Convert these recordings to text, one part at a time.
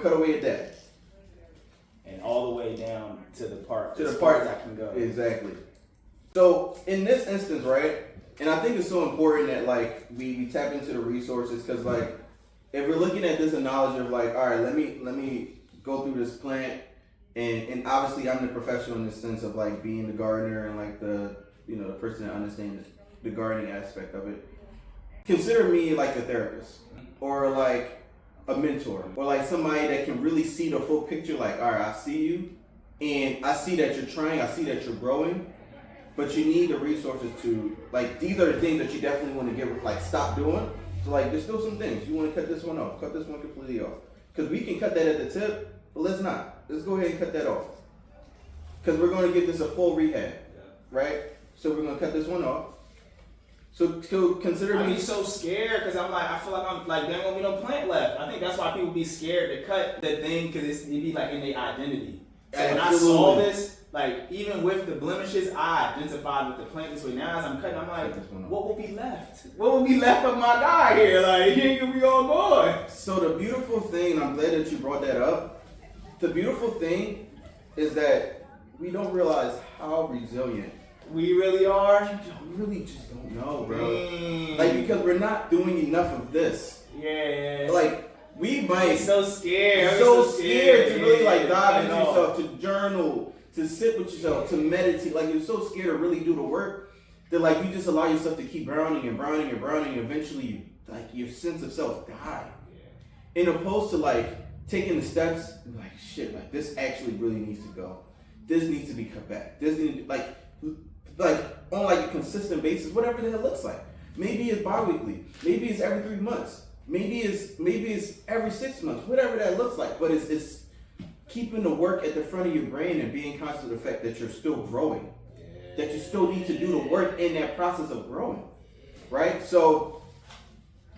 gonna cut away at that. And all the way down to the part. To the part I can go. Exactly. So in this instance, right, and I think it's so important that like we tap into the resources, because like if we're looking at this knowledge of like, all right, let me go through this plant, and obviously I'm the professional in the sense of like being the gardener and like the the person that understands the gardening aspect of it. Consider me like a therapist or like a mentor or like somebody that can really see the full picture. Like, all right, I see you, and I see that you're trying, I see that you're growing, but you need the resources to, like, these are the things that you definitely want to get, like, stop doing. So, like, there's still some things. You want to cut this one off. Cut this one completely off. Because we can cut that at the tip, but let's not. Let's go ahead and cut that off. Because we're going to give this a full rehab, right? So we're going to cut this one off. So consider me. I be so scared because I feel like I'm like, there ain't gonna be no plant left. I think that's why people be scared to cut the thing, because it be like in their identity. So when I saw this, like even with the blemishes, I identified with the plant this way. Now as I'm cutting, I'm like, what will be left? What will be left of my guy here? Like, he ain't gonna be all gone. So the beautiful thing, and I'm glad that you brought that up. The beautiful thing is that we don't realize how resilient we really are. We really just don't know, bro. Like, because we're not doing enough of this. Yeah. Like, we might. I'm so scared. So scared to really like dive into yourself, to journal, to sit with yourself, to meditate. Like, you're so scared to really do the work that like you just allow yourself to keep browning and browning and browning. And eventually, like, your sense of self die. In opposed to like taking the steps, like, shit, like this actually really needs to go. This needs to be cut back. This needs like on like a consistent basis, whatever that looks like. Maybe it's bi-weekly. Maybe it's every 3 months. Maybe it's every 6 months. Whatever that looks like. But it's keeping the work at the front of your brain and being conscious of the fact that you're still growing. That you still need to do the work in that process of growing. Right? So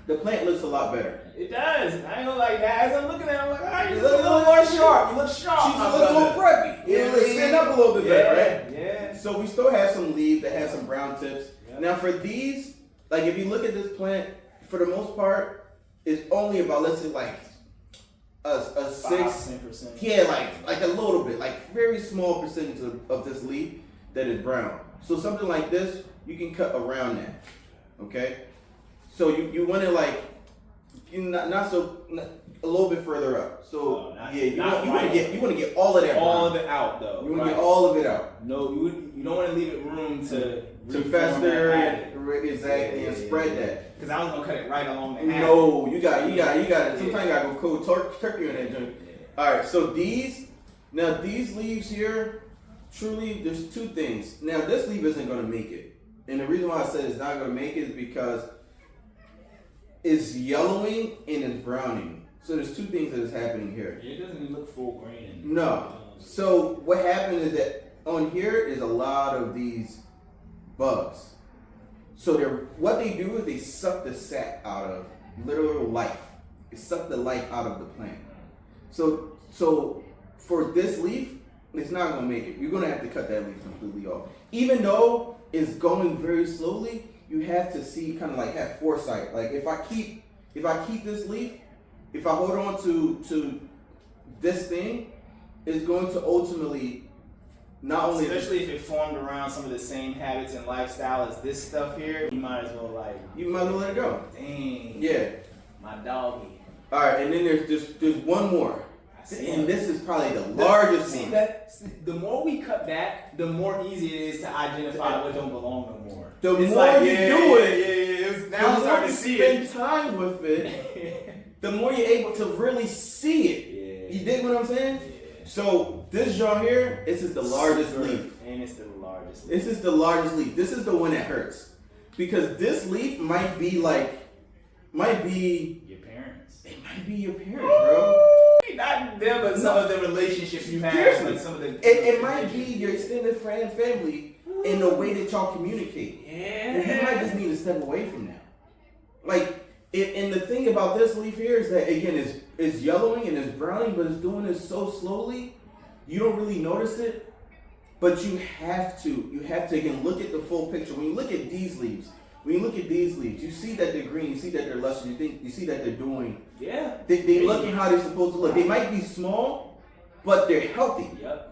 the plant looks a lot better. It does. I ain't gonna like that. As I'm looking at it, I'm like, ah, you look a little more sharp. You look sharp. She's a little more preppy. It's stand up a little bit better, right? Yeah. So we still have some leaves that have some brown tips. Yep. Now for these, like if you look at this plant, for the most part, it's only about, let's say, like a 6%. Yeah, like a little bit, like very small percentage of this leaf that is brown. So something like this, you can cut around that. Okay? So you want to like, not a little bit further up. So you want to get all of that. All of it out though. You want to get all of it out. No, you don't want to leave it room to fester exactly and spread that. Because I was gonna cut it right along the half. No, you got it. Sometimes you gotta go cold turkey on that joint. Yeah. All right, so these leaves here, truly, there's two things. Now this leaf isn't gonna make it, and the reason why I said it's not gonna make it is because it's yellowing and it's browning. So there's two things that is happening here. It doesn't even look full grain. No. So what happened is that on here is a lot of these bugs. So what they do is they suck the sap out of literal life. They suck the life out of the plant. So for this leaf, it's not gonna make it. You're gonna have to cut that leaf completely off. Even though it's going very slowly, you have to see, kind of like have foresight. Like if I keep this leaf, if I hold on to this thing, it's going to ultimately not only, especially if it formed around some of the same habits and lifestyle as this stuff here, you might as well let it go. Dang. Yeah. My doggy. All right, and then there's one more. And this is probably the largest one. The more we cut back, the more easy it is to identify what don't belong no more. The more you do it, now I'm starting to see it. Spend time with it, the more you're able to really see it. Yeah. You dig what I'm saying? Yeah. So this joint here, this is the largest leaf. And it's the largest leaf. This is the largest leaf. This is the one that hurts. Because this leaf might be your parents. It might be your parents, bro. Not them, but some of the relationships you have. Like some of the. It might be your extended family in the way that y'all communicate. Yeah. And you might just need to step away from that. Like, and the thing about this leaf here is that, again, it's yellowing and it's browning, but it's doing it so slowly, you don't really notice it. But you have to again, look at the full picture. When you look at these leaves, When you look at these leaves, you see that they're green, you see that they're luscious, you see that they're doing. Yeah. They looking how they're supposed to look. They might be small, but they're healthy. Yep.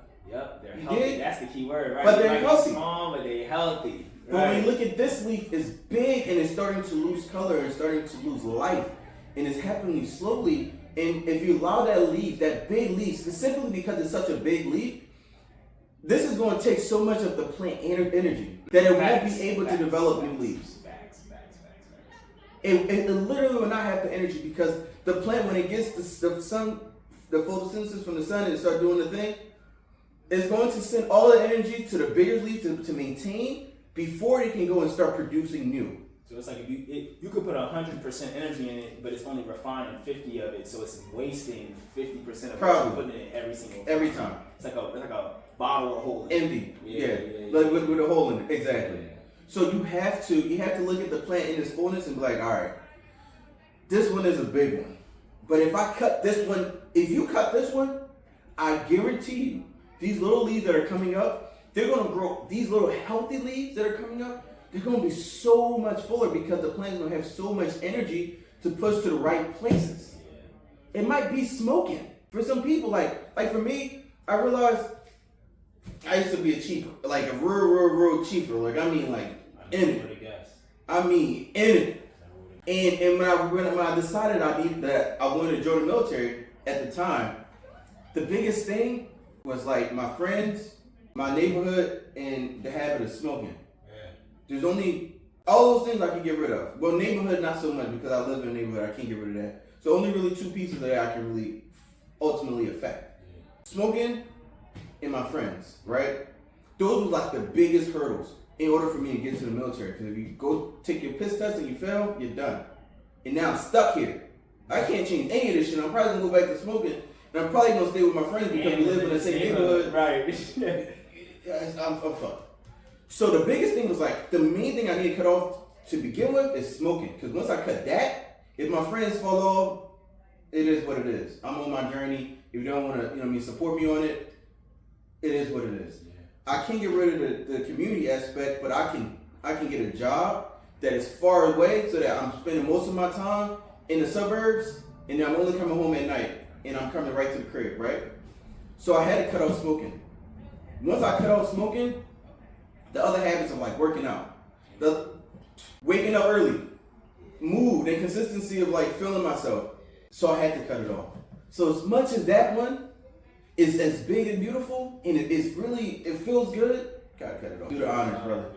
They're healthy. That's the key word, right? But They they're might be healthy. small, but they're healthy. But when you look at this leaf, it's big and it's starting to lose color and starting to lose life. And it's happening slowly. And if you allow that leaf, that big leaf, specifically because it's such a big leaf, this is going to take so much of the plant energy that it won't be able to develop new leaves. It literally will not have the energy because the plant, when it gets the sun, the photosynthesis from the sun and start doing the thing, it's going to send all the energy to the bigger leaf to maintain before it can go and start producing new. So it's like if you could put 100% energy in it, but it's only refining 50 of it, so it's wasting 50% of what you're putting in it every time. It's like a bottle or hole. Empty. Yeah. Like with a hole in it. Exactly. Yeah. So you have to look at the plant in its fullness and be like, all right, this one is a big one. But if I cut this one, if you cut this one, I guarantee you, these little leaves that are coming up, they're going to grow. These little healthy leaves that are coming up, they're going to be so much fuller because the plant's going to have so much energy to push to the right places. It might be smoking. For some people, like for me, I realized I used to be a cheaper, like a real cheaper. Like, I mean, like, in it. I mean, in it. And when I decided I wanted to join the military at the time, the biggest thing was like my friends, my neighborhood, and the habit of smoking. Yeah. There's only all those things I can get rid of. Well, neighborhood not so much because I live in a neighborhood. I can't get rid of that. So only really two pieces that I can really ultimately affect: smoking and my friends. Right? Those were like the biggest hurdles in order for me to get to the military. Because if you go take your piss test and you fail, you're done. And now I'm stuck here. I can't change any of this shit. I'm probably gonna go back to smoking. And I'm probably gonna stay with my friends because we live in the same neighborhood. Right. I'm fucked. So the biggest thing was like, the main thing I need to cut off to begin with is smoking. Because once I cut that, if my friends fall off, it is what it is. I'm on my journey. If you don't want to, support me on it, it is what it is. Yeah. I can't get rid of the community aspect, but I can get a job that is far away so that I'm spending most of my time in the suburbs, and I'm only coming home at night, and I'm coming right to the crib, right? So I had to cut off smoking. Once I cut off smoking, the other habits of like working out, the waking up early, mood and consistency of like feeling myself. So I had to cut it off. So as much as that one is as big and beautiful and it feels good, gotta cut it off. Do the honors, brother.